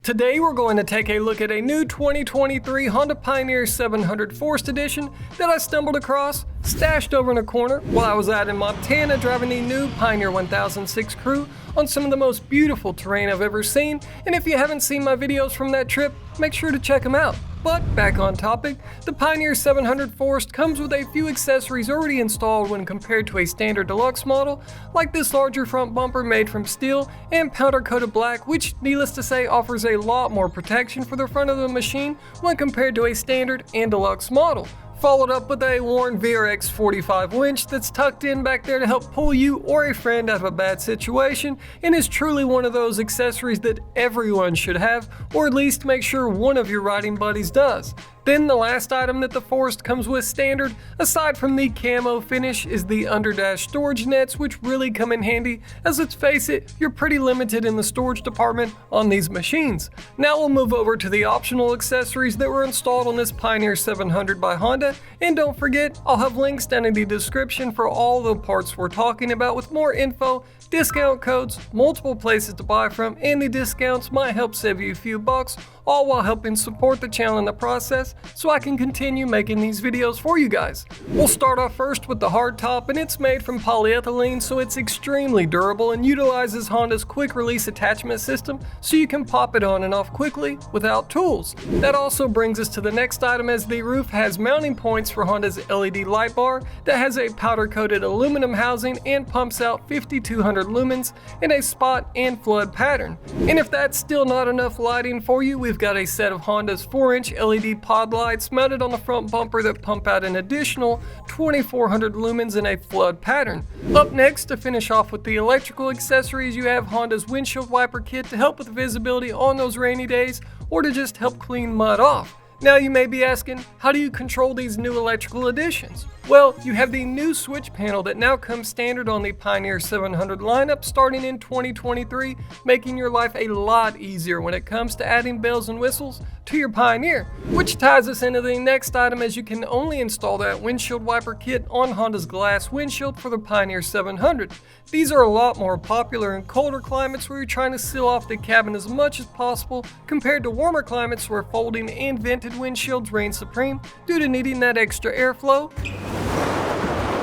Today we're going to take a look at a new 2023 Honda Pioneer 700 Forest Edition that I stumbled across, stashed over in a corner while I was out in Montana driving the new Pioneer 1006 Crew on some of the most beautiful terrain I've ever seen, and if you haven't seen my videos from that trip, make sure to check them out. But back on topic, the Pioneer 700 Forest comes with a few accessories already installed when compared to a standard deluxe model, like this larger front bumper made from steel and powder coated black, which needless to say offers a lot more protection for the front of the machine when compared to a standard and deluxe model. Followed up with a worn VRX 45 winch that's tucked in back there to help pull you or a friend out of a bad situation, and is truly one of those accessories that everyone should have, or at least make sure one of your riding buddies does. Then the last item that the Forest comes with standard, aside from the camo finish, is the underdash storage nets, which really come in handy, as let's face it, you're pretty limited in the storage department on these machines. Now we'll move over to the optional accessories that were installed on this Pioneer 700 by Honda, and don't forget, I'll have links down in the description for all the parts we're talking about with more info, discount codes, multiple places to buy from, and the discounts might help save you a few bucks, all while helping support the channel in the process so I can continue making these videos for you guys. We'll start off first with the hard top, and it's made from polyethylene, so it's extremely durable and utilizes Honda's quick release attachment system so you can pop it on and off quickly without tools. That also brings us to the next item, as the roof has mounting points for Honda's LED light bar that has a powder coated aluminum housing and pumps out 5200 lumens in a spot and flood pattern. And if that's still not enough lighting for you, we've got a set of Honda's 4-inch LED pod lights mounted on the front bumper that pump out an additional 2400 lumens in a flood pattern. Up next, to finish off with the electrical accessories, you have Honda's windshield wiper kit to help with visibility on those rainy days or to just help clean mud off. Now you may be asking, how do you control these new electrical additions? Well, you have the new switch panel that now comes standard on the Pioneer 700 lineup starting in 2023, making your life a lot easier when it comes to adding bells and whistles to your Pioneer. Which ties us into the next item, as you can only install that windshield wiper kit on Honda's glass windshield for the Pioneer 700. These are a lot more popular in colder climates where you're trying to seal off the cabin as much as possible, compared to warmer climates where folding and vented windshields reign supreme due to needing that extra airflow.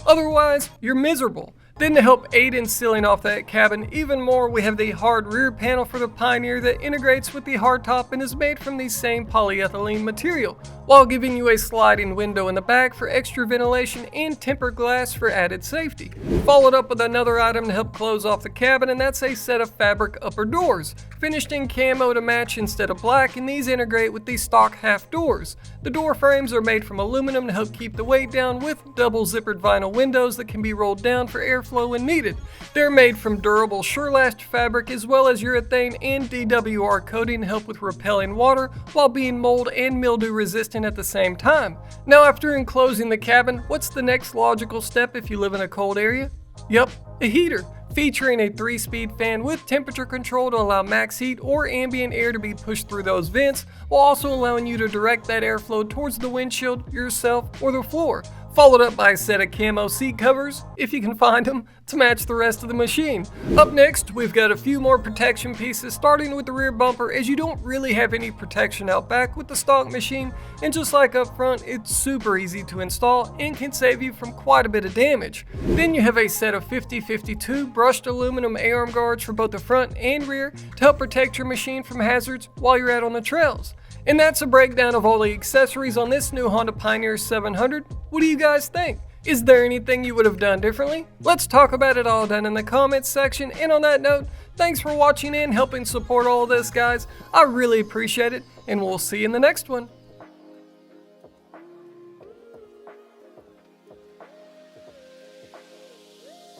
Otherwise, you're miserable. Then to help aid in sealing off that cabin even more, we have the hard rear panel for the Pioneer that integrates with the hardtop and is made from the same polyethylene material, while giving you a sliding window in the back for extra ventilation and tempered glass for added safety. Followed up with another item to help close off the cabin, and that's a set of fabric upper doors, finished in camo to match instead of black, and these integrate with the stock half doors. The door frames are made from aluminum to help keep the weight down, with double zippered vinyl windows that can be rolled down for airflow when needed. They're made from durable Surelast fabric as well as urethane and DWR coating to help with repelling water while being mold and mildew resistant at the same time. Now, after enclosing the cabin, what's the next logical step if you live in a cold area? Yup, a heater, featuring a 3-speed fan with temperature control to allow max heat or ambient air to be pushed through those vents, while also allowing you to direct that airflow towards the windshield, yourself, or the floor. Followed up by a set of camo seat covers, if you can find them, to match the rest of the machine. Up next, we've got a few more protection pieces, starting with the rear bumper, as you don't really have any protection out back with the stock machine, and just like up front, it's super easy to install and can save you from quite a bit of damage. Then you have a set of 50-52 brushed aluminum A-arm guards for both the front and rear to help protect your machine from hazards while you're out on the trails. And that's a breakdown of all the accessories on this new Honda Pioneer 700. What do you guys think? Is there anything you would have done differently? Let's talk about it all down in the comments section. And on that note, thanks for watching and helping support all of this, guys. I really appreciate it, and we'll see you in the next one.